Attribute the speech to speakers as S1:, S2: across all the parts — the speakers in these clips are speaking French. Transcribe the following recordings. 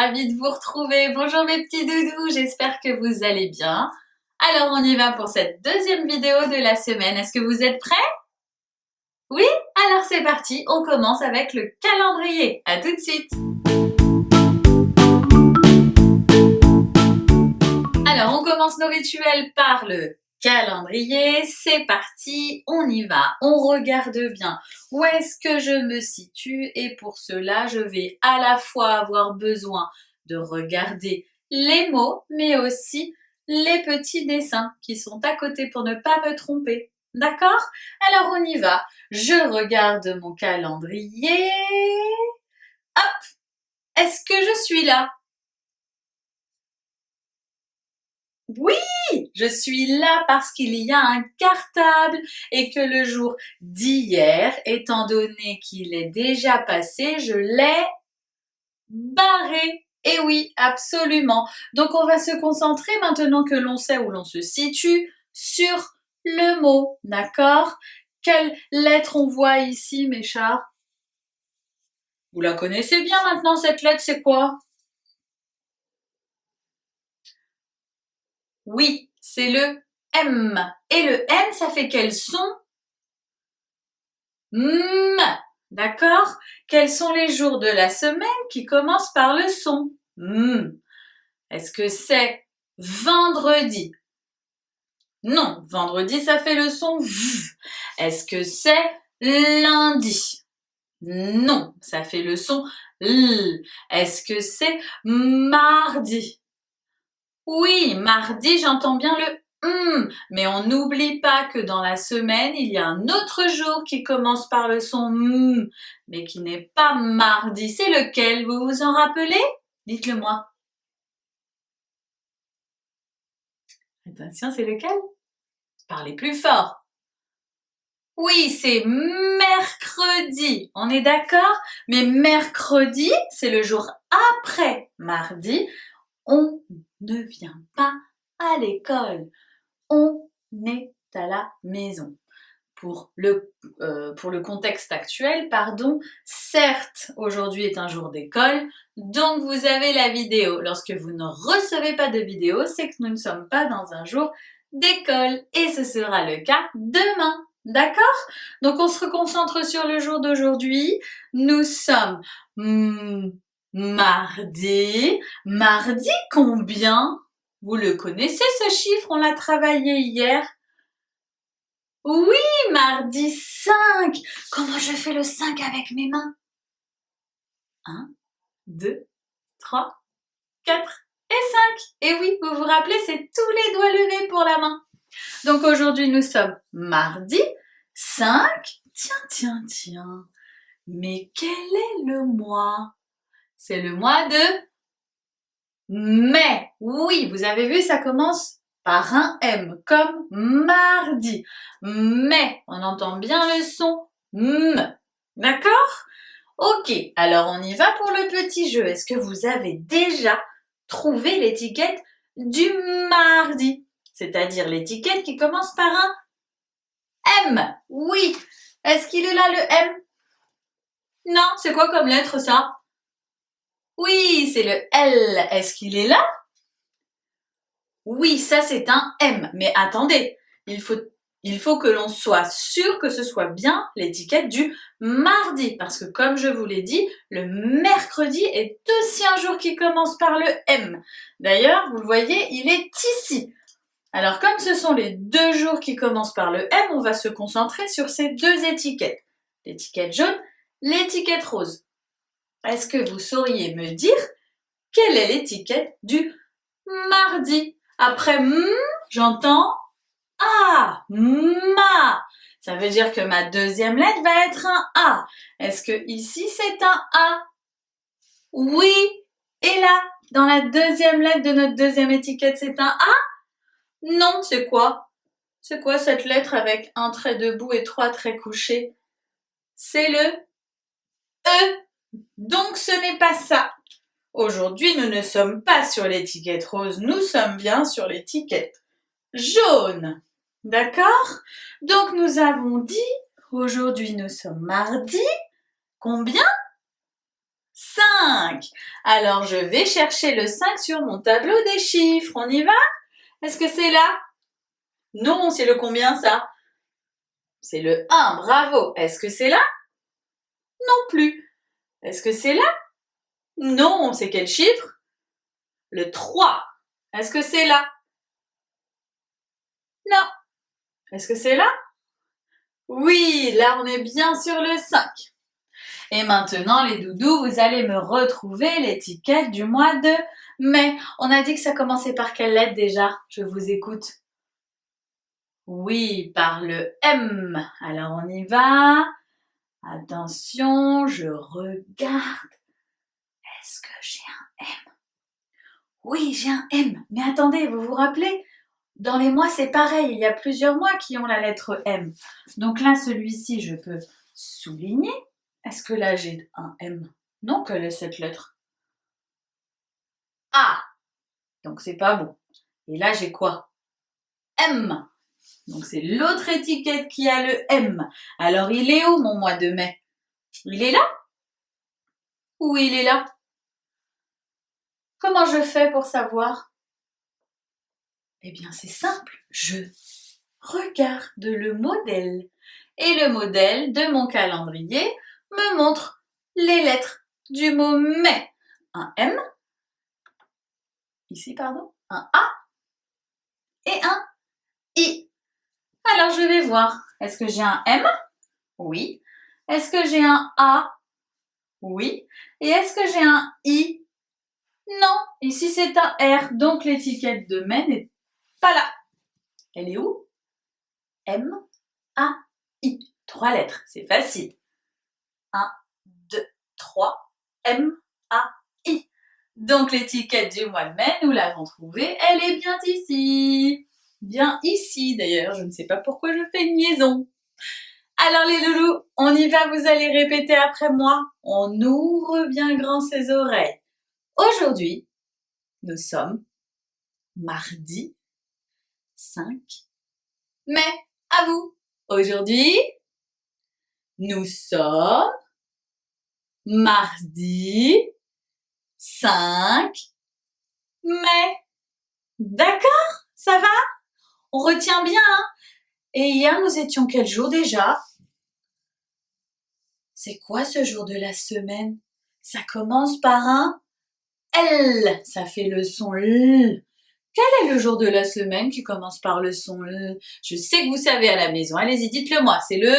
S1: ravie de vous retrouver. Bonjour mes petits doudous, j'espère que vous allez bien. Alors on y va pour cette deuxième vidéo de la semaine. Est-ce que vous êtes prêts? Oui? Alors c'est parti, on commence avec le calendrier. À tout de suite. Alors on commence nos rituels par le calendrier. C'est parti, on y va. On regarde bien où est-ce que je me situe et pour cela, je vais à la fois avoir besoin de regarder les mots, mais aussi les petits dessins qui sont à côté pour ne pas me tromper. D'accord? Alors on y va. Je regarde mon calendrier. Hop! Est-ce que je suis là? Oui, je suis là parce qu'il y a un cartable et que le jour d'hier, étant donné qu'il est déjà passé, je l'ai barré. Et oui, absolument. Donc on va se concentrer maintenant que l'on sait où l'on se situe sur le mot, d'accord? Quelle lettre on voit ici, mes chats? Vous la connaissez bien maintenant, cette lettre, c'est quoi? Oui, c'est le M. Et le M, ça fait quel son? M. D'accord? Quels sont les jours de la semaine qui commencent par le son? M. Est-ce que c'est vendredi? Non, vendredi, ça fait le son V. Est-ce que c'est lundi? Non, ça fait le son L. Est-ce que c'est mardi? Oui, mardi, j'entends bien le mais on n'oublie pas que dans la semaine, il y a un autre jour qui commence par le son mais qui n'est pas mardi. C'est lequel? Vous vous en rappelez? Dites-le moi. Attention, c'est lequel? Parlez plus fort. Oui, c'est mercredi. On est d'accord? Mais mercredi, c'est le jour après mardi. On ne vient pas à l'école. On est à la maison. Pour le contexte actuel, pardon, certes, aujourd'hui est un jour d'école, donc vous avez la vidéo. Lorsque vous ne recevez pas de vidéo, c'est que nous ne sommes pas dans un jour d'école. Et ce sera le cas demain. D'accord? Donc on se concentre sur le jour d'aujourd'hui. Nous sommes mardi. Mardi combien? Vous le connaissez ce chiffre, on l'a travaillé hier. Oui, mardi 5. Comment je fais le 5 avec mes mains? 1, 2, 3, 4 et 5. Et oui, vous vous rappelez, c'est tous les doigts levés pour la main. Donc aujourd'hui, nous sommes mardi 5. Tiens. Mais quel est le mois? C'est le mois de mai. Oui, vous avez vu, ça commence par un M, comme mardi. Mais, on entend bien le son M. D'accord? Ok, alors on y va pour le petit jeu. Est-ce que vous avez déjà trouvé l'étiquette du mardi? C'est-à-dire l'étiquette qui commence par un M. Oui. Est-ce qu'il est là le M? Non, c'est quoi comme lettre ça? Oui, c'est le L. Est-ce qu'il est là? Oui, ça c'est un M. Mais attendez, il faut que l'on soit sûr que ce soit bien l'étiquette du mardi. Parce que comme je vous l'ai dit, le mercredi est aussi un jour qui commence par le M. D'ailleurs, vous le voyez, il est ici. Alors comme ce sont les deux jours qui commencent par le M, on va se concentrer sur ces deux étiquettes. L'étiquette jaune, l'étiquette rose. Est-ce que vous sauriez me dire quelle est l'étiquette du mardi? Après j'entends A, ma. Ça veut dire que ma deuxième lettre va être un A. Est-ce que ici c'est un A? Oui. Et là, dans la deuxième lettre de notre deuxième étiquette, c'est un A? Non, c'est quoi? C'est quoi cette lettre avec un trait debout et trois traits couchés? C'est le E. Donc ce n'est pas ça. Aujourd'hui, nous ne sommes pas sur l'étiquette rose, nous sommes bien sur l'étiquette jaune. D'accord? Donc nous avons dit, aujourd'hui nous sommes mardi, combien? 5. Alors, je vais chercher le 5 sur mon tableau des chiffres. On y va? Est-ce que c'est là? Non, c'est le combien ça? C'est le 1, bravo. Est-ce que c'est là? Non plus. Est-ce que c'est là? Non, c'est quel chiffre? Le 3. Est-ce que c'est là? Non. Est-ce que c'est là? Oui, là on est bien sur le 5. Et maintenant les doudous, vous allez me retrouver l'étiquette du mois de mai. On a dit que ça commençait par quelle lettre déjà? Je vous écoute. Oui, par le M. Alors on y va. Attention, je regarde. Est-ce que j'ai un M? Oui, j'ai un M. Mais attendez, vous vous rappelez? Dans les mois, c'est pareil. Il y a plusieurs mois qui ont la lettre M. Donc là, celui-ci, je peux souligner. Est-ce que là, j'ai un M? Non, quelle est cette lettre? A. Donc, c'est pas bon. Et là, j'ai quoi? M. Donc, c'est l'autre étiquette qui a le M. Alors, il est où, mon mois de mai? Il est là? Ou il est là? Comment je fais pour savoir? Eh bien, c'est simple. Je regarde le modèle. Et le modèle de mon calendrier me montre les lettres du mot mai. Un M, ici pardon, un A et un I. Alors je vais voir, est-ce que j'ai un M? Oui. Est-ce que j'ai un A? Oui. Et est-ce que j'ai un I? Non, ici c'est un R, donc l'étiquette de mai n'est pas là. Elle est où? M, A, I. 3 lettres, c'est facile. 1, 2, 3, M, A, I. Donc l'étiquette du mois de mai, nous l'avons trouvée, elle est bien ici. Bien ici d'ailleurs, je ne sais pas pourquoi je fais une liaison. Alors les loulous, on y va, vous allez répéter après moi. On ouvre bien grand ses oreilles. Aujourd'hui, nous sommes mardi 5 mai. À vous. Aujourd'hui, nous sommes mardi 5 mai. D'accord? Ça va? On retient bien, hein? Et hier, nous étions quel jour déjà? C'est quoi ce jour de la semaine? Ça commence par un L. Ça fait le son L. Quel est le jour de la semaine qui commence par le son L? Je sais que vous savez à la maison. Allez-y, dites-le moi. C'est le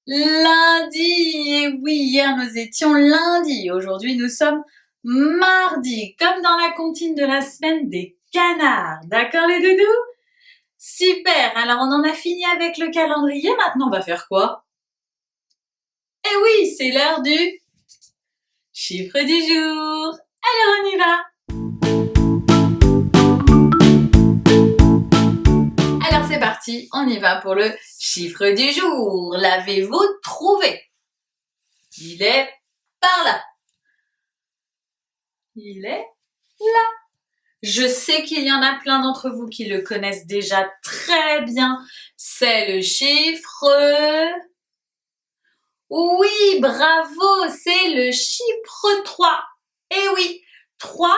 S1: lundi. Et oui, hier, nous étions lundi. Aujourd'hui, nous sommes mardi. Comme dans la comptine de la semaine des canards. D'accord, les doudous? Super, alors on en a fini avec le calendrier, maintenant on va faire quoi? Eh oui, c'est l'heure du chiffre du jour. Alors on y va. Alors c'est parti, on y va pour le chiffre du jour. L'avez-vous trouvé? Il est par là. Il est là. Je sais qu'il y en a plein d'entre vous qui le connaissent déjà très bien. C'est le chiffre... Oui, bravo, c'est le chiffre 3. Eh oui, 3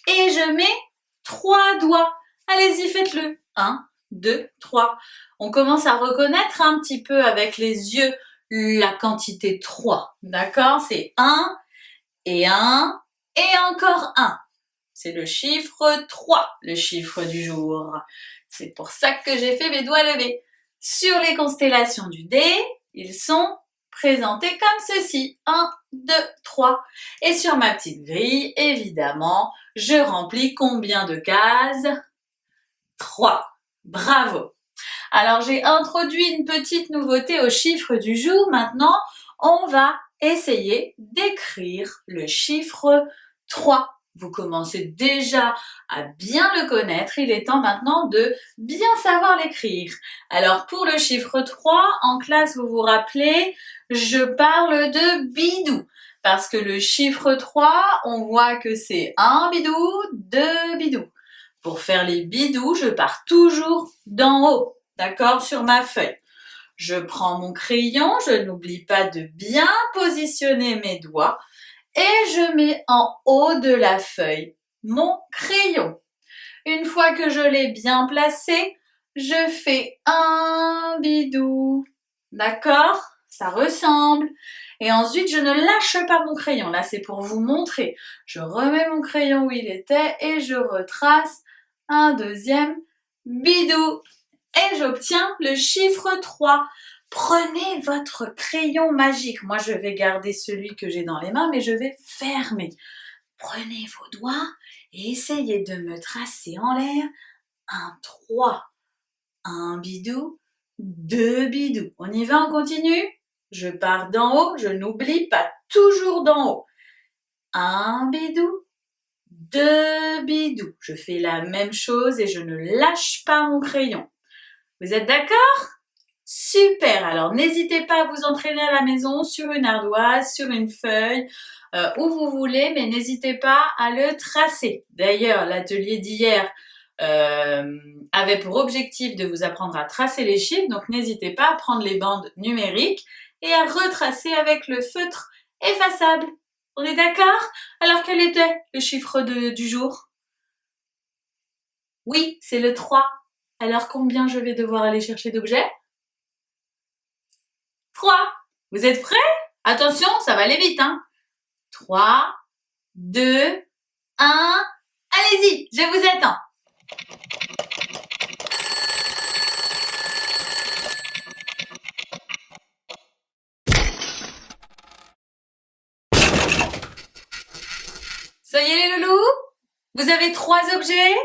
S1: et je mets 3 doigts. Allez-y, faites-le. 1, 2, 3. On commence à reconnaître un petit peu avec les yeux la quantité 3. D'accord? C'est 1 et encore 1. C'est le chiffre 3, le chiffre du jour. C'est pour ça que j'ai fait mes doigts levés. Sur les constellations du dé, ils sont présentés comme ceci. 1, 2, 3. Et sur ma petite grille, évidemment, je remplis combien de cases? 3. Bravo! Alors, j'ai introduit une petite nouveauté au chiffre du jour. Maintenant, on va essayer d'écrire le chiffre 3. Vous commencez déjà à bien le connaître. Il est temps maintenant de bien savoir l'écrire. Alors, pour le chiffre 3, en classe, vous vous rappelez, je parle de bidou. Parce que le chiffre 3, on voit que c'est 1 bidou, 2 bidou. Pour faire les bidous, je pars toujours d'en haut, d'accord, sur ma feuille. Je prends mon crayon, je n'oublie pas de bien positionner mes doigts Et je mets en haut de la feuille mon crayon. Une fois que je l'ai bien placé, je fais un bidou. D'accord? Ça ressemble. Et ensuite, je ne lâche pas mon crayon. Là, c'est pour vous montrer. Je remets mon crayon où il était et je retrace un deuxième bidou. Et j'obtiens le chiffre 3. Prenez votre crayon magique. Moi, je vais garder celui que j'ai dans les mains, mais je vais fermer. Prenez vos doigts et essayez de me tracer en l'air un 3. Un bidou, 2 bidous. On y va, on continue? Je pars d'en haut, je n'oublie pas, toujours d'en haut. Un bidou, 2 bidous. Je fais la même chose et je ne lâche pas mon crayon. Vous êtes d'accord? Super! Alors, n'hésitez pas à vous entraîner à la maison sur une ardoise, sur une feuille, où vous voulez, mais n'hésitez pas à le tracer. D'ailleurs, l'atelier d'hier avait pour objectif de vous apprendre à tracer les chiffres, donc n'hésitez pas à prendre les bandes numériques et à retracer avec le feutre effaçable. On est d'accord? Alors, quel était le chiffre du jour? Oui, c'est le 3. Alors, combien je vais devoir aller chercher d'objets? 3. Vous êtes prêts? Attention, ça va aller vite, hein? 3, 2, 1. Allez-y, je vous attends. Ça y est les loulous? Vous avez 3 objets?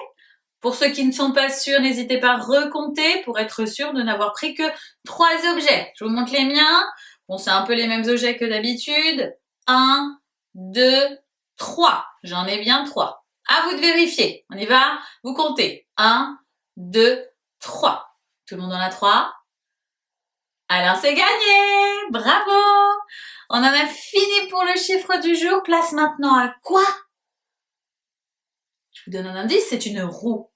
S1: Pour ceux qui ne sont pas sûrs, n'hésitez pas à recompter pour être sûr de n'avoir pris que 3 objets. Je vous montre les miens. Bon, c'est un peu les mêmes objets que d'habitude. 1, 2, 3. J'en ai bien 3. À vous de vérifier. On y va? Vous comptez. 1, 2, 3. Tout le monde en a 3? Alors c'est gagné! Bravo! On en a fini pour le chiffre du jour. Place maintenant à quoi? Je vous donne un indice, c'est une roue.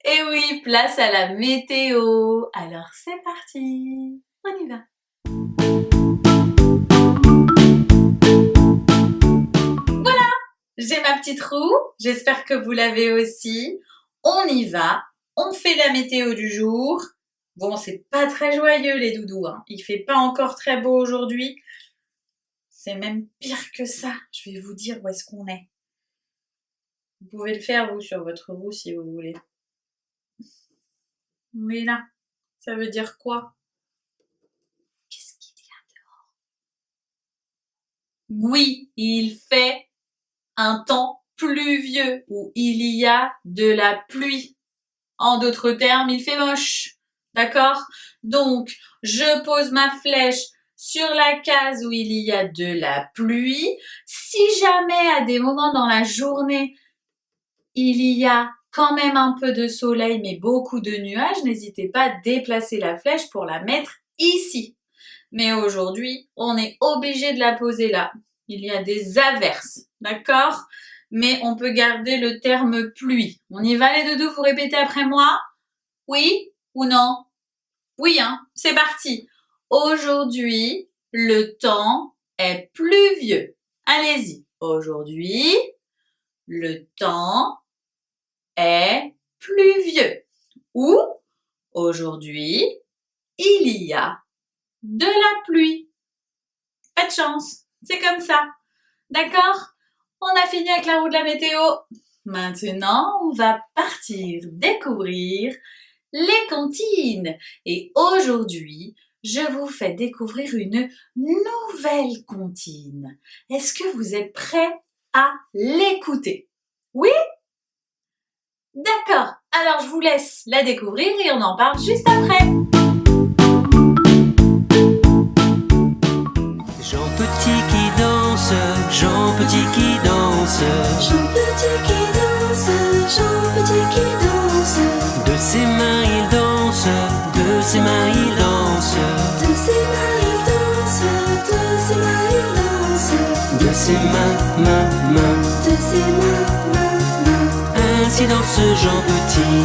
S1: Et oui, place à la météo. Alors c'est parti, on y va. Voilà, j'ai ma petite roue. J'espère que vous l'avez aussi. On y va, on fait la météo du jour. Bon, c'est pas très joyeux les doudous, hein. Il fait pas encore très beau aujourd'hui. C'est même pire que ça. Je vais vous dire où est-ce qu'on est. Vous pouvez le faire, vous, sur votre roue, si vous voulez. Oui, là, ça veut dire quoi? Qu'est-ce qu'il y a dehors? Oui, il fait un temps pluvieux, où il y a de la pluie. En d'autres termes, il fait moche. D'accord? Donc, je pose ma flèche sur la case où il y a de la pluie. Si jamais, à des moments dans la journée, il y a quand même un peu de soleil, mais beaucoup de nuages, n'hésitez pas à déplacer la flèche pour la mettre ici. Mais aujourd'hui, on est obligé de la poser là. Il y a des averses, d'accord? Mais on peut garder le terme pluie. On y va les doudous, vous répétez après moi? Oui ou non? Oui, hein? C'est parti. Aujourd'hui, le temps est pluvieux. Allez-y. Aujourd'hui, le temps est pluvieux. Ou, aujourd'hui, il y a de la pluie. Pas de chance, c'est comme ça. D'accord? On a fini avec la roue de la météo. Maintenant, on va partir découvrir les comptines. Et aujourd'hui, je vous fais découvrir une nouvelle comptine. Est-ce que vous êtes prêts à l'écouter? Oui? D'accord, alors je vous laisse la découvrir et on en parle juste après.
S2: Jean Petit qui danse, Jean Petit qui danse,
S3: Jean Petit qui danse, Jean Petit qui danse.
S2: de ses mains il danse, de ses mains il danse,
S3: De ses mains il danse, de ses mains il danse.
S2: de ses mains, mains.
S3: De ses mains.
S2: Ainsi danse Jean Petit.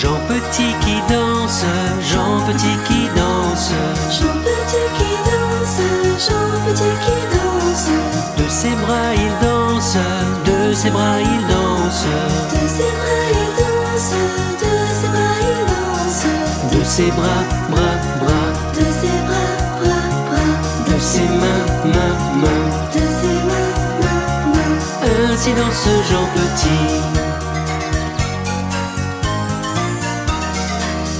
S2: Jean Petit qui danse, Jean Petit qui danse.
S3: Jean Petit qui danse, Jean Petit qui danse.
S2: De ses bras il danse, de ses bras il danse.
S3: De ses bras il danse, de ses bras il danse.
S2: De ses bras, bras, bras.
S3: De ses bras, bras, bras.
S2: De ses mains, mains, mains.
S3: De ses mains, mains, mains.
S2: Ainsi danse Jean Petit.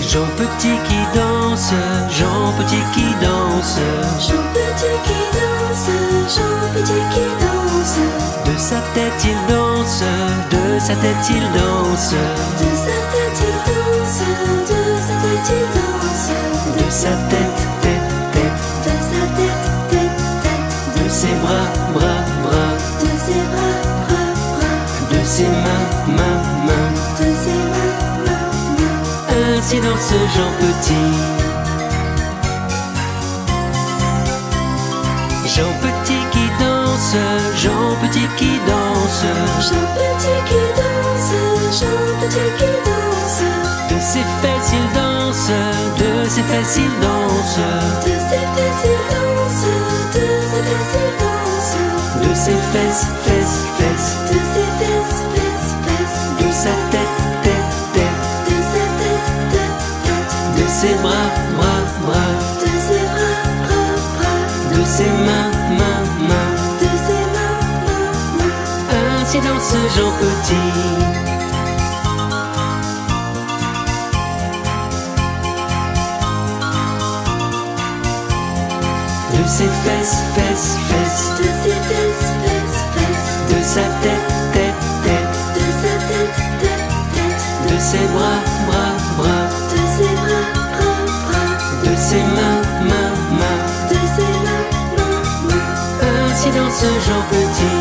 S2: Jean Petit qui danse, Jean Petit qui danse.
S3: Jean Petit qui danse, Jean Petit qui danse.
S2: De sa tête il danse, de sa tête il danse.
S3: De sa tête il danse, de sa tête il danse.
S2: De sa tête, tête, tête.
S3: De sa tête, tête, tête.
S2: De ses bras, bras, bras.
S3: De ses bras, bras, bras.
S2: De ses mains, mains, mains.
S3: De ses mains, mains, mains.
S2: Ainsi danse Jean Petit. Jean Petit qui danse, Jean Petit qui danse.
S3: Jean Petit qui danse, Jean Petit qui danse.
S2: De ses fesses il danse, de ses fesses il danse.
S3: De ses fesses il danse, de ses fesses il danse.
S2: De ses fesses, fesses, fesses.
S3: De ses fesses, fesses, fesses.
S2: De sa tête, tête, tête.
S3: De sa tête, tête, tête.
S2: De ses bras, bras, bras.
S3: De ses bras, bras, bras.
S2: De ses mains, mains, mains.
S3: De ses mains, mains, mains.
S2: Ainsi danse Jean Petit. De ses fesses, fesses, fesses.
S3: De ses fesses, fesses, fesses.
S2: De sa tête, tête, tête.
S3: De sa tête, tête, tête.
S2: De ses bras, bras, bras.
S3: De ses bras, bras, bras.
S2: De ses mains, mains, mains.
S3: De ses mains, mains, mains.
S2: Ainsi danse Jean Petit.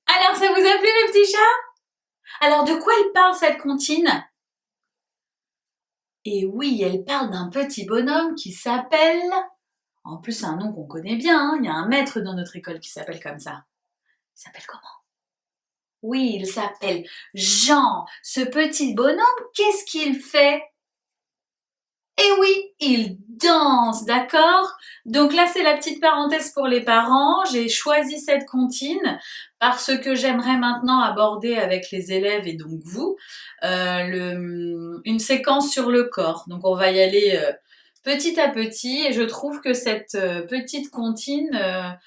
S1: Alors, ça vous a plu, mes petits chats? Alors, de quoi elle parle, cette comptine? Et oui, elle parle d'un petit bonhomme qui s'appelle... En plus, c'est un nom qu'on connaît bien, hein. Il y a un maître dans notre école qui s'appelle comme ça. Il s'appelle comment? Oui, il s'appelle Jean. Ce petit bonhomme, qu'est-ce qu'il fait? Eh oui, il danse, d'accord? Donc là, c'est la petite parenthèse pour les parents. J'ai choisi cette comptine parce que j'aimerais maintenant aborder avec les élèves et donc vous une séquence sur le corps. Donc on va y aller petit à petit et je trouve que cette petite comptine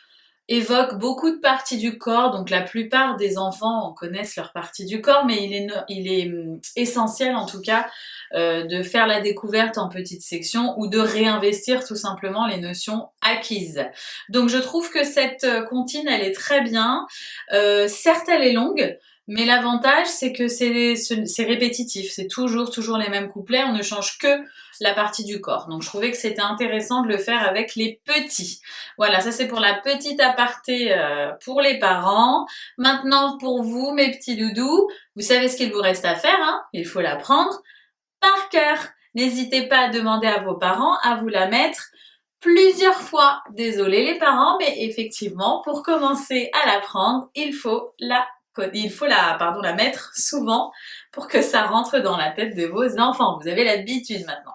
S1: évoque beaucoup de parties du corps. Donc la plupart des enfants connaissent leurs parties du corps, mais il est essentiel en tout cas de faire la découverte en petites sections ou de réinvestir tout simplement les notions acquises. Donc je trouve que cette comptine, elle est très bien. Certes, elle est longue, mais l'avantage, c'est que c'est répétitif. C'est toujours les mêmes couplets. On ne change que la partie du corps. Donc je trouvais que c'était intéressant de le faire avec les petits. Voilà, ça c'est pour la petite aparté pour les parents. Maintenant pour vous, mes petits doudous, vous savez ce qu'il vous reste à faire, hein? Il faut l'apprendre par cœur. N'hésitez pas à demander à vos parents à vous la mettre plusieurs fois. Désolé les parents, mais effectivement, pour commencer à l'apprendre, il faut la mettre souvent pour que ça rentre dans la tête de vos enfants. Vous avez l'habitude maintenant.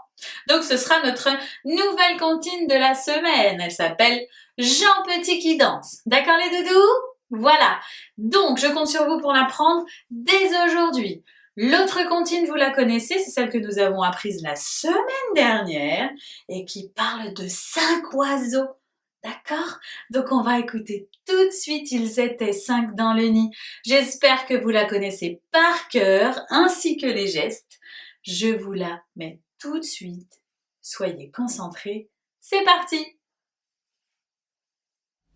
S1: Donc ce sera notre nouvelle comptine de la semaine. Elle s'appelle Jean Petit qui danse. D'accord les doudous? Voilà. Donc je compte sur vous pour l'apprendre dès aujourd'hui. L'autre comptine, vous la connaissez, c'est celle que nous avons apprise la semaine dernière et qui parle de 5 oiseaux. D'accord? Donc on va écouter tout de suite, ils étaient 5 dans le nid. J'espère que vous la connaissez par cœur, ainsi que les gestes. Je vous la mets tout de suite. Soyez concentrés. C'est parti!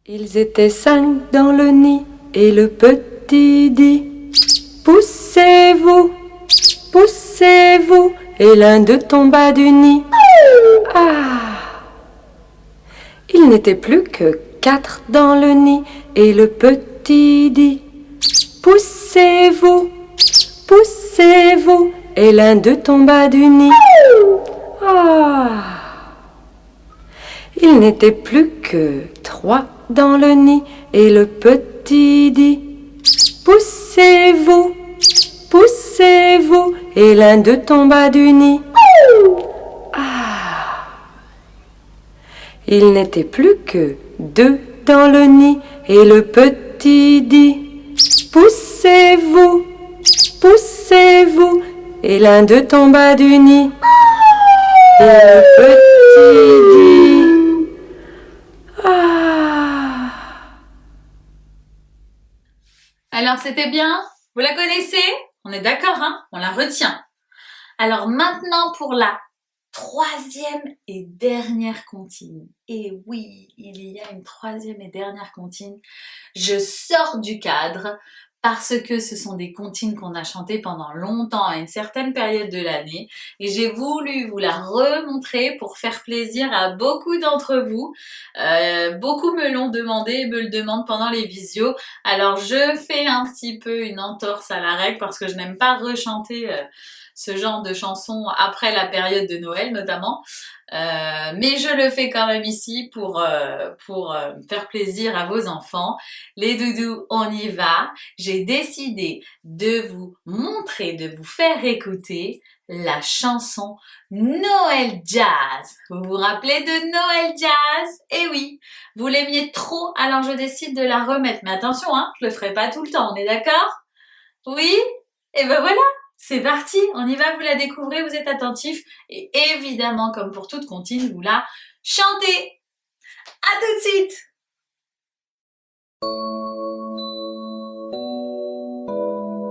S4: Ils étaient 5 dans le nid et le petit dit: poussez-vous, poussez-vous. Et l'un d'eux tomba du nid. Ah! Il n'était plus que 4 dans le nid et le petit dit: poussez-vous, poussez-vous. Et l'un d'eux tomba du nid. Ah! Il n'était plus que 3 dans le nid et le petit dit: poussez-vous, poussez-vous. et l'un d'eux tomba du nid. Ah! Il n'était plus que 2 dans le nid et le petit dit: poussez-vous, poussez-vous, et l'un d'eux tomba du nid. Et le petit dit: ah!
S1: Alors, c'était bien? Vous la connaissez? On est d'accord, hein? On la retient. Alors maintenant pour la 3e et dernière comptine. Et oui, il y a une 3e et dernière comptine. Je sors du cadre parce que ce sont des comptines qu'on a chantées pendant longtemps à une certaine période de l'année. Et j'ai voulu vous la remontrer pour faire plaisir à beaucoup d'entre vous. Beaucoup me l'ont demandé et me le demandent pendant les visios. Alors je fais un petit peu une entorse à la règle parce que je n'aime pas rechanter ce genre de chansons après la période de Noël notamment. Mais je le fais quand même ici pour faire plaisir à vos enfants. Les doudous, on y va. J'ai décidé de vous montrer, de vous faire écouter la chanson Noël Jazz. Vous vous rappelez de Noël Jazz? Eh oui, vous l'aimiez trop, alors je décide de la remettre. Mais attention, hein, je le ferai pas tout le temps, on est d'accord? Oui? Et ben voilà! C'est parti, on y va, vous la découvrez, vous êtes attentifs et évidemment, comme pour toute comptine, vous la chantez. À tout de suite.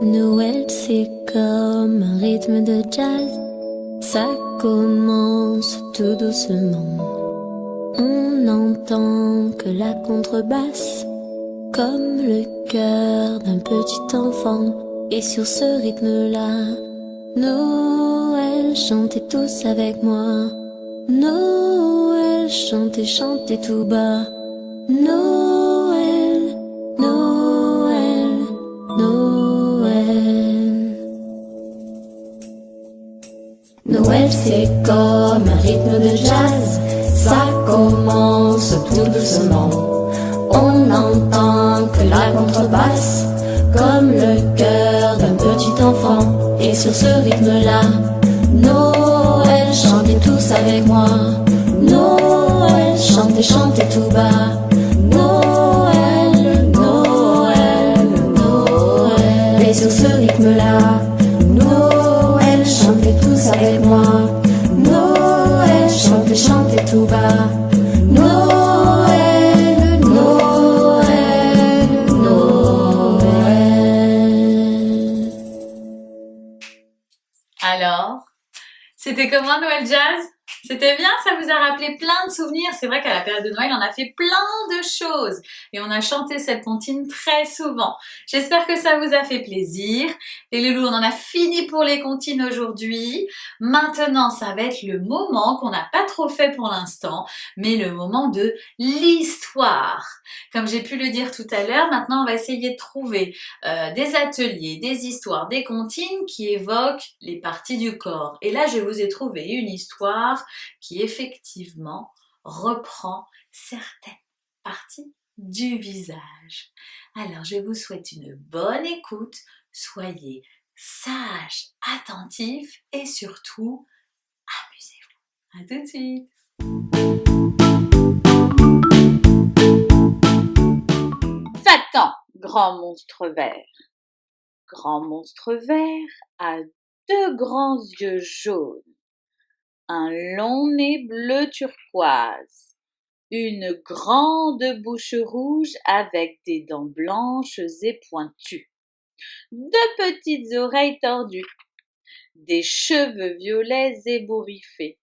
S3: Noël, c'est comme un rythme de jazz. Ça commence tout doucement. On n'entend que la contrebasse, comme le cœur d'un petit enfant. Et sur ce rythme-là, Noël, chantez tous avec moi. Noël, chantez, chantez tout bas. Noël, Noël, Noël. Noël, c'est comme un rythme de jazz. Ça commence tout doucement. On n'entend que la contrebasse, comme le cœur d'un petit enfant. Et sur ce rythme-là, Noël, chantez tous avec moi. Noël, chantez, chantez tout bas. Noël, Noël, Noël. Et sur ce rythme-là, Noël, chantez tous avec moi. Noël, chantez, chantez tout bas. Noël, Noël, Noël.
S1: Alors, c'était comment Noël Jazz? C'était bien, ça vous a rappelé plein de souvenirs. C'est vrai qu'à la période de Noël, on a fait plein de choses et on a chanté cette comptine très souvent. J'espère que ça vous a fait plaisir. Les loulous, on en a fini pour les comptines aujourd'hui. Maintenant, ça va être le moment qu'on n'a pas trop fait pour l'instant, mais le moment de l'histoire. Comme j'ai pu le dire tout à l'heure, maintenant, on va essayer de trouver des ateliers, des histoires, des comptines qui évoquent les parties du corps. Et là, je vous ai trouvé une histoire qui effectivement reprend certaines parties du visage. Alors, je vous souhaite une bonne écoute, soyez sages, attentifs et surtout, amusez-vous. À tout de suite. Va-t'en, grand monstre vert. Grand monstre vert a 2 grands yeux jaunes, un long nez bleu turquoise, une grande bouche rouge avec des dents blanches et pointues, 2 petites oreilles tordues, des cheveux violets ébouriffés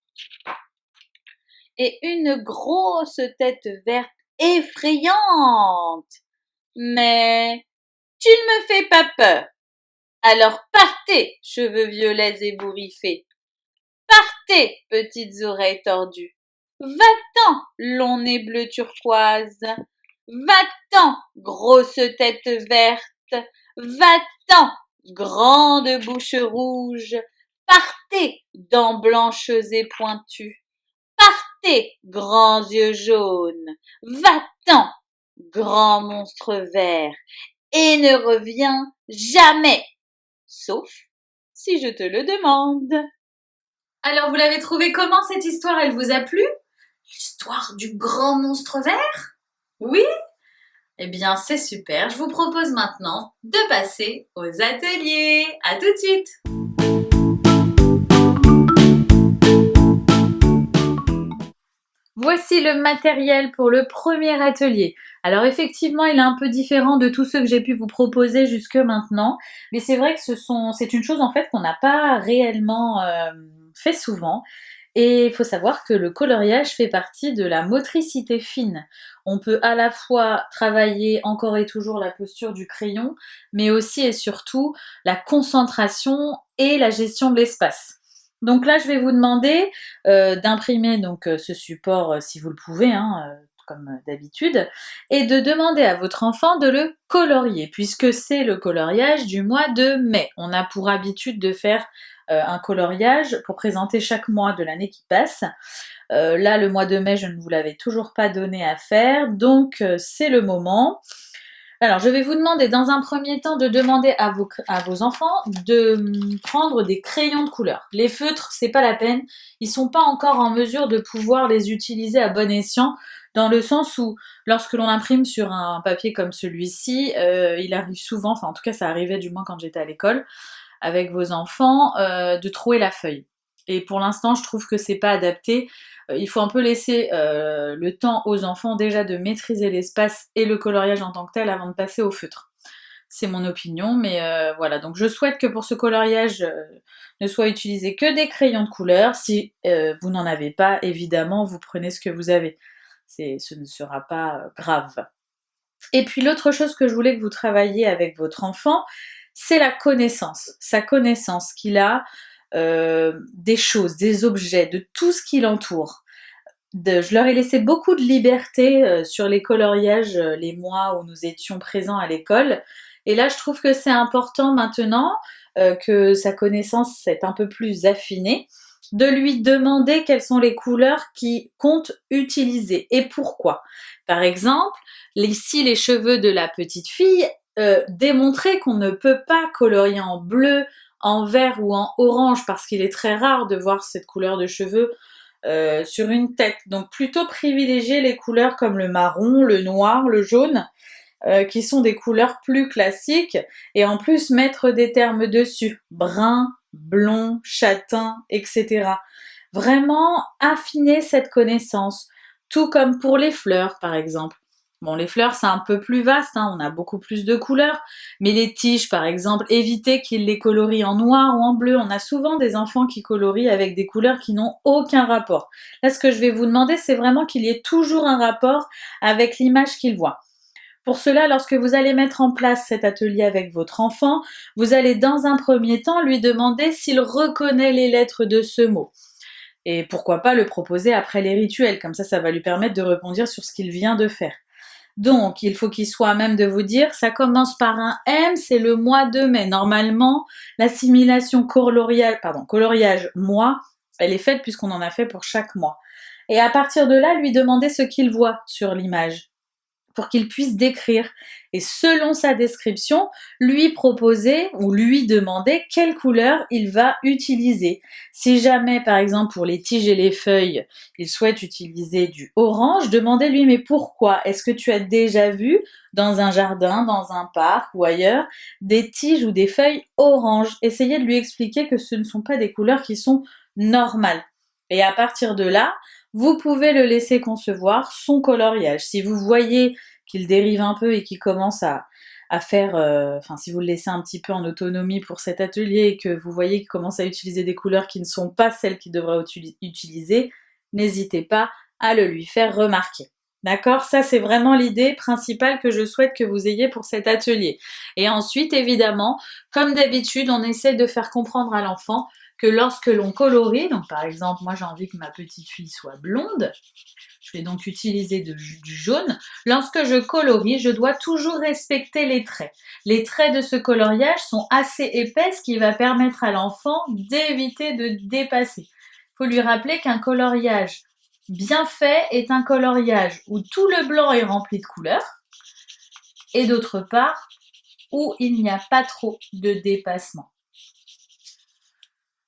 S1: et une grosse tête verte effrayante. Mais tu ne me fais pas peur. Alors partez, cheveux violets ébouriffés. Partez, petites oreilles tordues. Va-t'en, long nez bleu turquoise. Va-t'en, grosse tête verte. Va-t'en, grande bouche rouge. Partez, dents blanches et pointues. Partez, grands yeux jaunes. Va-t'en, grand monstre vert. Et ne reviens jamais. Sauf si je te le demande. Alors, vous l'avez trouvé comment cette histoire? Elle vous a plu? L'histoire du grand monstre vert? Oui? Eh bien, c'est super. Je vous propose maintenant de passer aux ateliers. À tout de suite! Voici le matériel pour le premier atelier. Alors effectivement, il est un peu différent de tous ceux que j'ai pu vous proposer jusque maintenant, mais c'est vrai que c'est une chose en fait qu'on n'a pas réellement fait souvent. Et il faut savoir que le coloriage fait partie de la motricité fine. On peut à la fois travailler encore et toujours la posture du crayon, mais aussi et surtout la concentration et la gestion de l'espace. Donc là, je vais vous demander d'imprimer donc ce support si vous le pouvez, comme d'habitude, et de demander à votre enfant de le colorier, puisque c'est le coloriage du mois de mai. On a pour habitude de faire un coloriage pour présenter chaque mois de l'année qui passe. Là, le mois de mai, je ne vous l'avais toujours pas donné à faire, donc c'est le moment. Alors, je vais vous demander dans un premier temps de demander à vos enfants de prendre des crayons de couleur. Les feutres, c'est pas la peine. Ils sont pas encore en mesure de pouvoir les utiliser à bon escient, dans le sens où, lorsque l'on imprime sur un papier comme celui-ci, il arrive souvent, enfin en tout cas ça arrivait du moins quand j'étais à l'école, avec vos enfants, de trouer la feuille. Et pour l'instant, je trouve que c'est pas adapté. Il faut un peu laisser le temps aux enfants déjà de maîtriser l'espace et le coloriage en tant que tel avant de passer au feutre. C'est mon opinion, mais voilà. Donc je souhaite que pour ce coloriage ne soit utilisé que des crayons de couleur. Si vous n'en avez pas, évidemment, vous prenez ce que vous avez. Ce ne sera pas grave. Et puis l'autre chose que je voulais que vous travailliez avec votre enfant, c'est la connaissance. Sa connaissance qu'il a des choses, des objets, de tout ce qui l'entoure. Je leur ai laissé beaucoup de liberté sur les coloriages les mois où nous étions présents à l'école. Et là, je trouve que c'est important maintenant que sa connaissance s'est un peu plus affinée, de lui demander quelles sont les couleurs qu'il compte utiliser et pourquoi. Par exemple, si les cheveux de la petite fille, démontrer qu'on ne peut pas colorier en bleu, en vert ou en orange parce qu'il est très rare de voir cette couleur de cheveux sur une tête. Donc plutôt privilégier les couleurs comme le marron, le noir, le jaune, qui sont des couleurs plus classiques, et en plus mettre des termes dessus, brun, blond, châtain, etc. Vraiment affiner cette connaissance, tout comme pour les fleurs par exemple. Bon, les fleurs, c'est un peu plus vaste, on a beaucoup plus de couleurs, mais les tiges, par exemple, évitez qu'ils les colorient en noir ou en bleu. On a souvent des enfants qui colorient avec des couleurs qui n'ont aucun rapport. Là, ce que je vais vous demander, c'est vraiment qu'il y ait toujours un rapport avec l'image qu'ils voient. Pour cela, lorsque vous allez mettre en place cet atelier avec votre enfant, vous allez dans un premier temps lui demander s'il reconnaît les lettres de ce mot. Et pourquoi pas le proposer après les rituels, comme ça va lui permettre de rebondir sur ce qu'il vient de faire. Donc, il faut qu'il soit à même de vous dire, ça commence par un M, c'est le mois de mai. Normalement, l'assimilation coloriage mois, elle est faite puisqu'on en a fait pour chaque mois. Et à partir de là, lui demander ce qu'il voit sur l'image, pour qu'il puisse décrire. Et selon sa description, lui proposer ou lui demander quelle couleur il va utiliser. Si jamais, par exemple, pour les tiges et les feuilles, il souhaite utiliser du orange, demandez-lui mais pourquoi? Est-ce que tu as déjà vu dans un jardin, dans un parc ou ailleurs, des tiges ou des feuilles orange? Essayez de lui expliquer que ce ne sont pas des couleurs qui sont normales. Et à partir de là, vous pouvez le laisser concevoir son coloriage. Si vous voyez qu'il dérive un peu et qu'il commence à faire, si vous le laissez un petit peu en autonomie pour cet atelier et que vous voyez qu'il commence à utiliser des couleurs qui ne sont pas celles qu'il devrait utiliser, n'hésitez pas à le lui faire remarquer. D'accord? Ça, c'est vraiment l'idée principale que je souhaite que vous ayez pour cet atelier. Et ensuite, évidemment, comme d'habitude, on essaie de faire comprendre à l'enfant que lorsque l'on colorie, donc par exemple, moi j'ai envie que ma petite fille soit blonde, je vais donc utiliser du jaune. Lorsque je colorie, je dois toujours respecter les traits. Les traits de ce coloriage sont assez épais, ce qui va permettre à l'enfant d'éviter de dépasser. Il faut lui rappeler qu'un coloriage bien fait est un coloriage où tout le blanc est rempli de couleurs, et d'autre part, où il n'y a pas trop de dépassement.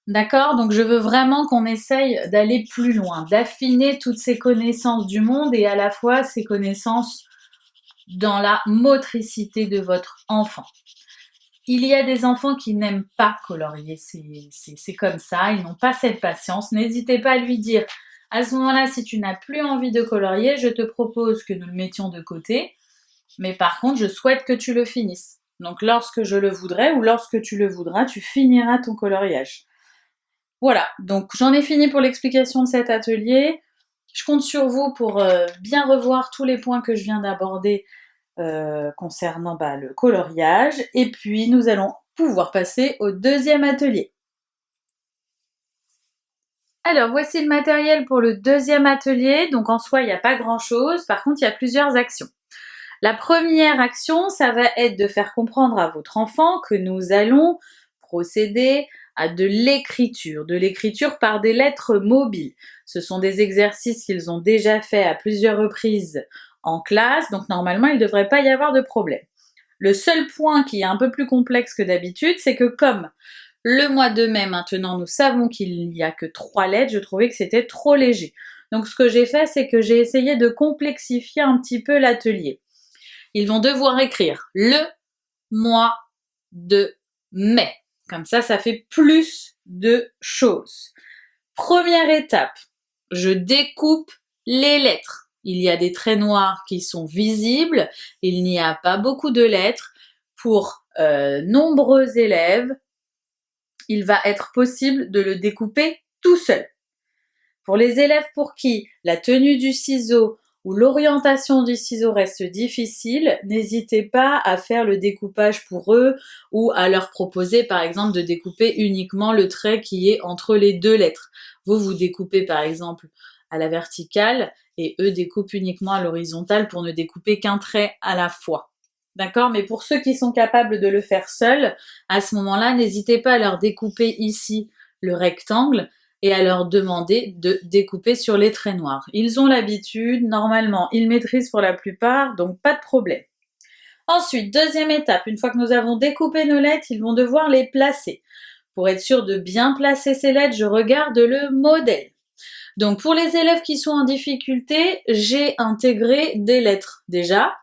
S1: D'accord? Donc je veux vraiment qu'on essaye d'aller plus loin, d'affiner toutes ces connaissances du monde et à la fois ces connaissances dans la motricité de votre enfant. Il y a des enfants qui n'aiment pas colorier, c'est comme ça, ils n'ont pas cette patience. N'hésitez pas à lui dire, à ce moment-là, si tu n'as plus envie de colorier, je te propose que nous le mettions de côté, mais par contre, je souhaite que tu le finisses. Donc lorsque je le voudrai ou lorsque tu le voudras, tu finiras ton coloriage. Voilà, donc j'en ai fini pour l'explication de cet atelier. Je compte sur vous pour bien revoir tous les points que je viens d'aborder concernant le coloriage. Et puis, nous allons pouvoir passer au deuxième atelier. Alors, voici le matériel pour le deuxième atelier. Donc, en soi, il n'y a pas grand-chose. Par contre, il y a plusieurs actions. La première action, ça va être de faire comprendre à votre enfant que nous allons procéder à de l'écriture par des lettres mobiles. Ce sont des exercices qu'ils ont déjà fait à plusieurs reprises en classe, donc normalement il ne devrait pas y avoir de problème. Le seul point qui est un peu plus complexe que d'habitude, c'est que comme le mois de mai maintenant, nous savons qu'il n'y a que 3 lettres, je trouvais que c'était trop léger. Donc ce que j'ai fait, c'est que j'ai essayé de complexifier un petit peu l'atelier. Ils vont devoir écrire le mois de mai. Comme ça fait plus de choses. Première étape, je découpe les lettres. Il y a des traits noirs qui sont visibles. Il n'y a pas beaucoup de lettres. Pour nombreux élèves, il va être possible de le découper tout seul. Pour les élèves pour qui la tenue du ciseau ou l'orientation du ciseau reste difficile, n'hésitez pas à faire le découpage pour eux ou à leur proposer par exemple de découper uniquement le trait qui est entre les 2 lettres. Vous découpez par exemple à la verticale et eux découpent uniquement à l'horizontale pour ne découper qu'un trait à la fois. D'accord? Mais pour ceux qui sont capables de le faire seuls, à ce moment-là, n'hésitez pas à leur découper ici le rectangle et à leur demander de découper sur les traits noirs. Ils ont l'habitude, normalement, ils maîtrisent pour la plupart, donc pas de problème. Ensuite, deuxième étape, une fois que nous avons découpé nos lettres, ils vont devoir les placer. Pour être sûr de bien placer ces lettres, je regarde le modèle. Donc pour les élèves qui sont en difficulté, j'ai intégré des lettres déjà,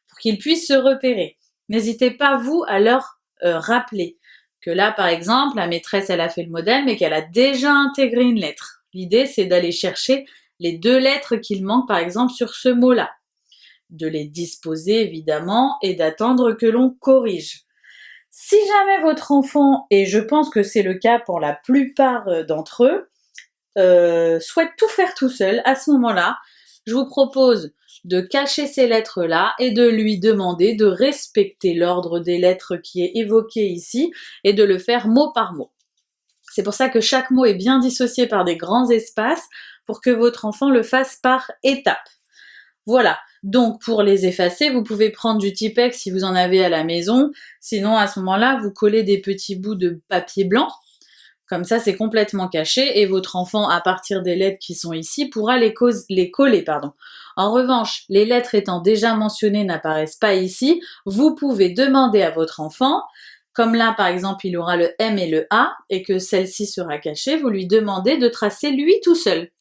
S1: pour qu'ils puissent se repérer. N'hésitez pas, vous, à leur rappeler que là, par exemple, la maîtresse, elle a fait le modèle, mais qu'elle a déjà intégré une lettre. L'idée, c'est d'aller chercher les 2 lettres qu'il manque, par exemple, sur ce mot-là. De les disposer, évidemment, et d'attendre que l'on corrige. Si jamais votre enfant, et je pense que c'est le cas pour la plupart d'entre eux, souhaite tout faire tout seul, à ce moment-là, je vous propose de cacher ces lettres-là et de lui demander de respecter l'ordre des lettres qui est évoqué ici et de le faire mot par mot. C'est pour ça que chaque mot est bien dissocié par des grands espaces pour que votre enfant le fasse par étapes. Voilà. Donc pour les effacer, vous pouvez prendre du Tipex si vous en avez à la maison. Sinon, à ce moment-là, vous collez des petits bouts de papier blanc. Comme ça, c'est complètement caché et votre enfant, à partir des lettres qui sont ici, pourra les coller. En revanche, les lettres étant déjà mentionnées n'apparaissent pas ici. Vous pouvez demander à votre enfant, comme là, par exemple, il aura le M et le A et que celle-ci sera cachée, vous lui demandez de tracer lui tout seul.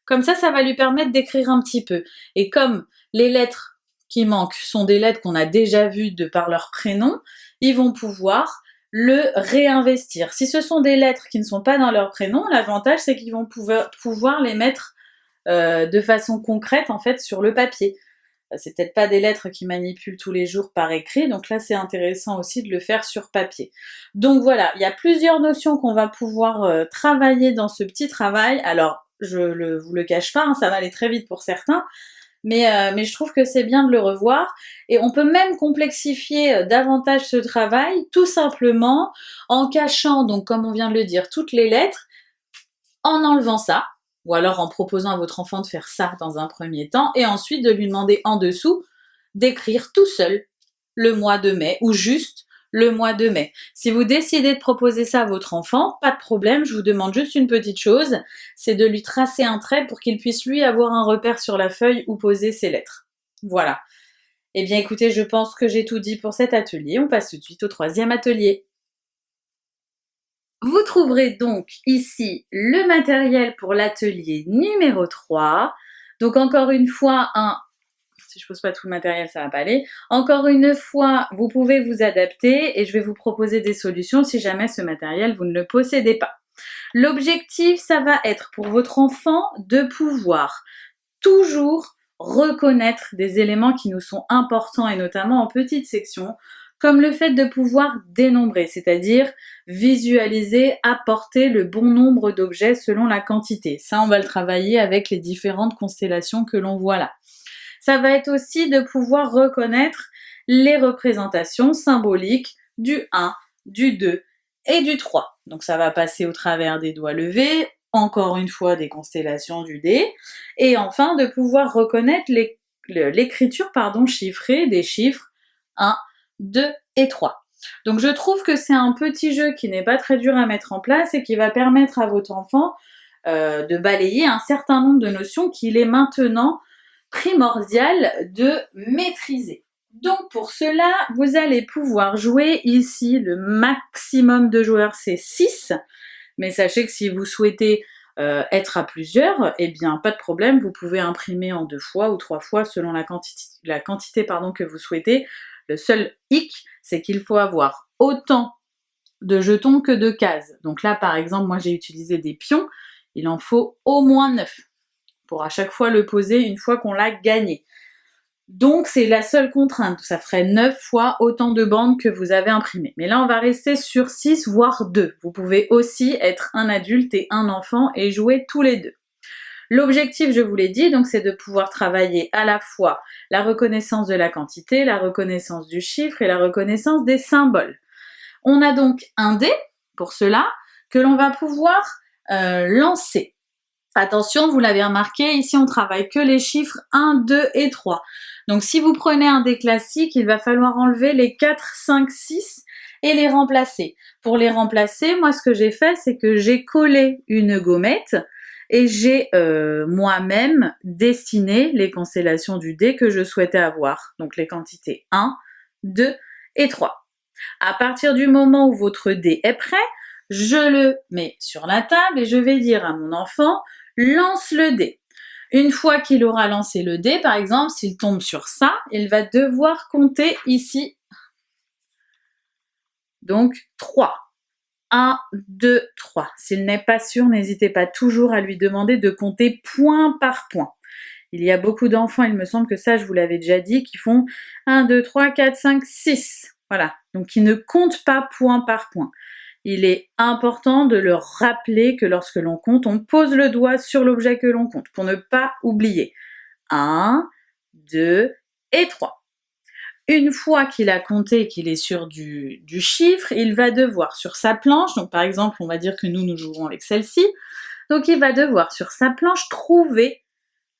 S1: Comme ça va lui permettre d'écrire un petit peu. Et comme les lettres qui manquent sont des lettres qu'on a déjà vues de par leur prénom, ils vont pouvoir le réinvestir. Si ce sont des lettres qui ne sont pas dans leur prénom, l'avantage c'est qu'ils vont pouvoir les mettre de façon concrète en fait sur le papier. C'est peut-être pas des lettres qu'ils manipulent tous les jours par écrit, donc là c'est intéressant aussi de le faire sur papier. Donc voilà, il y a plusieurs notions qu'on va pouvoir travailler dans ce petit travail. Alors je vous le cache pas, ça va aller très vite pour certains, mais je trouve que c'est bien de le revoir et on peut même complexifier davantage ce travail tout simplement en cachant, donc comme on vient de le dire, toutes les lettres, en enlevant ça, ou alors en proposant à votre enfant de faire ça dans un premier temps et ensuite de lui demander en dessous d'écrire tout seul le mois de mai ou juste le mois de mai. Si vous décidez de proposer ça à votre enfant, pas de problème, je vous demande juste une petite chose, c'est de lui tracer un trait pour qu'il puisse lui avoir un repère sur la feuille où poser ses lettres. Voilà. Eh bien écoutez, je pense que j'ai tout dit pour cet atelier. On passe tout de suite au 3e atelier. Vous trouverez donc ici le matériel pour l'atelier numéro 3. Donc encore une fois, si je pose pas tout le matériel, ça va pas aller. Encore une fois, vous pouvez vous adapter et je vais vous proposer des solutions si jamais ce matériel, vous ne le possédez pas. L'objectif, ça va être pour votre enfant de pouvoir toujours reconnaître des éléments qui nous sont importants et notamment en petite section, comme le fait de pouvoir dénombrer, c'est-à-dire visualiser, apporter le bon nombre d'objets selon la quantité. Ça, on va le travailler avec les différentes constellations que l'on voit là. Ça va être aussi de pouvoir reconnaître les représentations symboliques du 1, du 2 et du 3. Donc ça va passer au travers des doigts levés, encore une fois des constellations du dé, et enfin de pouvoir reconnaître l'écriture chiffrée des chiffres 1, 2 et 3. Donc je trouve que c'est un petit jeu qui n'est pas très dur à mettre en place et qui va permettre à votre enfant de balayer un certain nombre de notions qu'il est maintenant primordial de maîtriser. Donc pour cela, vous allez pouvoir jouer ici, le maximum de joueurs c'est 6, mais sachez que si vous souhaitez être à plusieurs, eh bien pas de problème, vous pouvez imprimer en 2 fois ou 3 fois selon la quantité que vous souhaitez. Le seul hic, c'est qu'il faut avoir autant de jetons que de cases. Donc là par exemple, moi j'ai utilisé des pions, il en faut au moins 9 pour à chaque fois le poser une fois qu'on l'a gagné. Donc c'est la seule contrainte, ça ferait 9 fois autant de bandes que vous avez imprimées. Mais là on va rester sur 6 voire 2. Vous pouvez aussi être un adulte et un enfant et jouer tous les deux. L'objectif, je vous l'ai dit, donc c'est de pouvoir travailler à la fois la reconnaissance de la quantité, la reconnaissance du chiffre et la reconnaissance des symboles. On a donc un dé pour cela que l'on va pouvoir lancer. Attention, vous l'avez remarqué, ici on travaille que les chiffres 1, 2 et 3. Donc si vous prenez un dé classique, il va falloir enlever les 4, 5, 6 et les remplacer. Pour les remplacer, moi ce que j'ai fait, c'est que j'ai collé une gommette et j'ai moi-même dessiné les constellations du dé que je souhaitais avoir. Donc les quantités 1, 2 et 3. À partir du moment où votre dé est prêt, je le mets sur la table et je vais dire à mon enfant, lance le dé. Une fois qu'il aura lancé le dé, par exemple, s'il tombe sur ça, il va devoir compter ici. Donc 3. 1, 2, 3. S'il n'est pas sûr, n'hésitez pas toujours à lui demander de compter point par point. Il y a beaucoup d'enfants, il me semble que ça, je vous l'avais déjà dit, qui font 1, 2, 3, 4, 5, 6. Voilà. Donc ils ne comptent pas point par point. Il est important de leur rappeler que lorsque l'on compte, on pose le doigt sur l'objet que l'on compte pour ne pas oublier. 1, 2 et 3. Une fois qu'il a compté et qu'il est sûr du chiffre, il va devoir sur sa planche, donc par exemple on va dire que nous jouons avec celle-ci, donc il va devoir sur sa planche trouver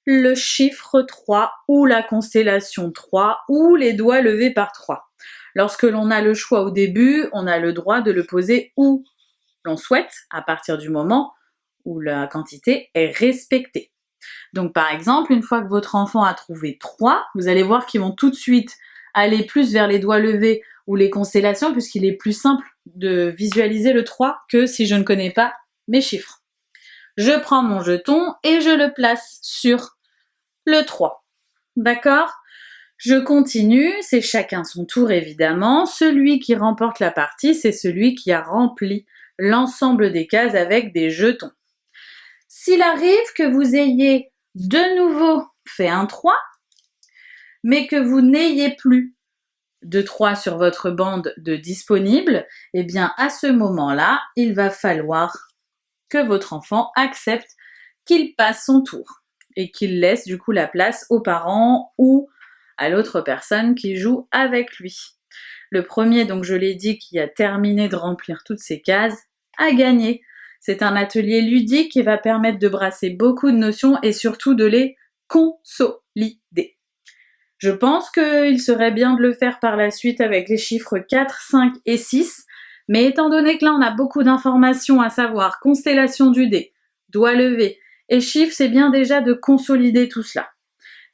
S1: le chiffre 3 ou la constellation 3 ou les doigts levés par 3. Lorsque l'on a le choix au début, on a le droit de le poser où l'on souhaite, à partir du moment où la quantité est respectée. Donc par exemple, une fois que votre enfant a trouvé 3, vous allez voir qu'ils vont tout de suite aller plus vers les doigts levés ou les constellations, puisqu'il est plus simple de visualiser le 3 que si je ne connais pas mes chiffres. Je prends mon jeton et je le place sur le 3. D'accord ? Je continue, c'est chacun son tour évidemment. Celui qui remporte la partie, c'est celui qui a rempli l'ensemble des cases avec des jetons. S'il arrive que vous ayez de nouveau fait un 3, mais que vous n'ayez plus de 3 sur votre bande de disponible, eh bien à ce moment-là, il va falloir que votre enfant accepte qu'il passe son tour et qu'il laisse du coup la place aux parents ou à l'autre personne qui joue avec lui. Le premier, donc je l'ai dit, qui a terminé de remplir toutes ces cases, a gagné. C'est un atelier ludique qui va permettre de brasser beaucoup de notions et surtout de les consolider. Je pense qu'il serait bien de le faire par la suite avec les chiffres 4, 5 et 6, mais étant donné que là on a beaucoup d'informations à savoir, constellation du dé, doigt levé et chiffres, c'est bien déjà de consolider tout cela.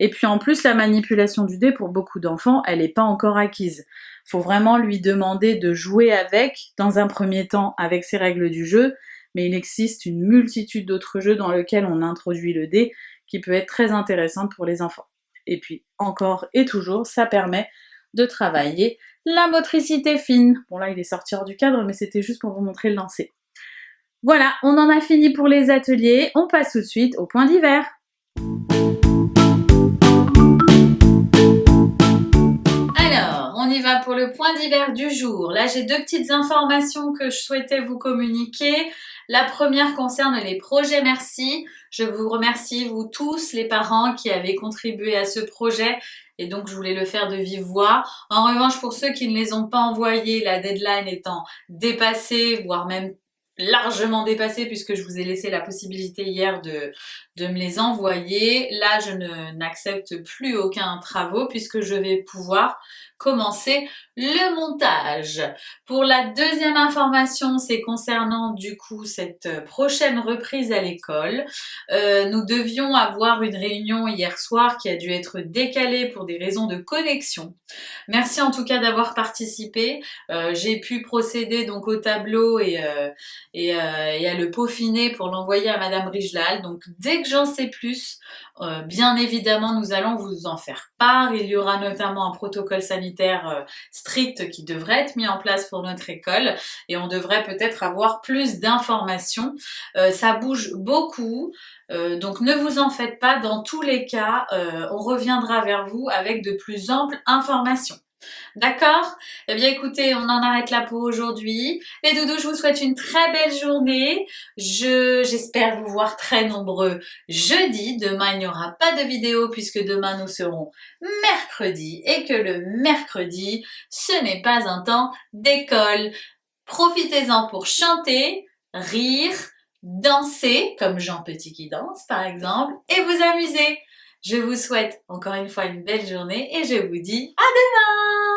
S1: Et puis en plus, la manipulation du dé, pour beaucoup d'enfants, elle n'est pas encore acquise. faut vraiment lui demander de jouer avec, dans un premier temps, avec ses règles du jeu, mais il existe une multitude d'autres jeux dans lesquels on introduit le dé, qui peut être très intéressante pour les enfants. Et puis, encore et toujours, ça permet de travailler la motricité fine. Bon là, il est sorti hors du cadre, mais c'était juste pour vous montrer le lancer. Voilà, on en a fini pour les ateliers, on passe tout de suite au point divers. Alors, on y va pour le point divers du jour. Là, j'ai deux petites informations que je souhaitais vous communiquer. La première concerne les projets Merci. Je vous remercie, vous tous, les parents qui avez contribué à ce projet. Et donc, je voulais le faire de vive voix. En revanche, pour ceux qui ne les ont pas envoyés, la deadline étant dépassée, voire même largement dépassée, puisque je vous ai laissé la possibilité hier de me les envoyer. Là, je n'accepte plus aucun travaux puisque je vais pouvoir commencer le montage. Pour la deuxième information, c'est concernant du coup cette prochaine reprise à l'école. Nous devions avoir une réunion hier soir qui a dû être décalée pour des raisons de connexion. Merci en tout cas d'avoir participé. J'ai pu procéder donc au tableau et à le peaufiner pour l'envoyer à Madame Rijlal. Donc dès que j'en sais plus, bien évidemment, nous allons vous en faire part. Il y aura notamment un protocole sanitaire strict qui devrait être mis en place pour notre école et on devrait peut-être avoir plus d'informations. Ça bouge beaucoup, donc ne vous en faites pas. Dans tous les cas, on reviendra vers vous avec de plus amples informations. D'accord? Eh bien écoutez, on en arrête là pour aujourd'hui. Les doudous, je vous souhaite une très belle journée. J'espère vous voir très nombreux jeudi. Demain, il n'y aura pas de vidéo puisque demain nous serons mercredi et que le mercredi, ce n'est pas un temps d'école. Profitez-en pour chanter, rire, danser, comme Jean Petit qui danse par exemple, et vous amuser. Je vous souhaite encore une fois une belle journée et je vous dis à demain!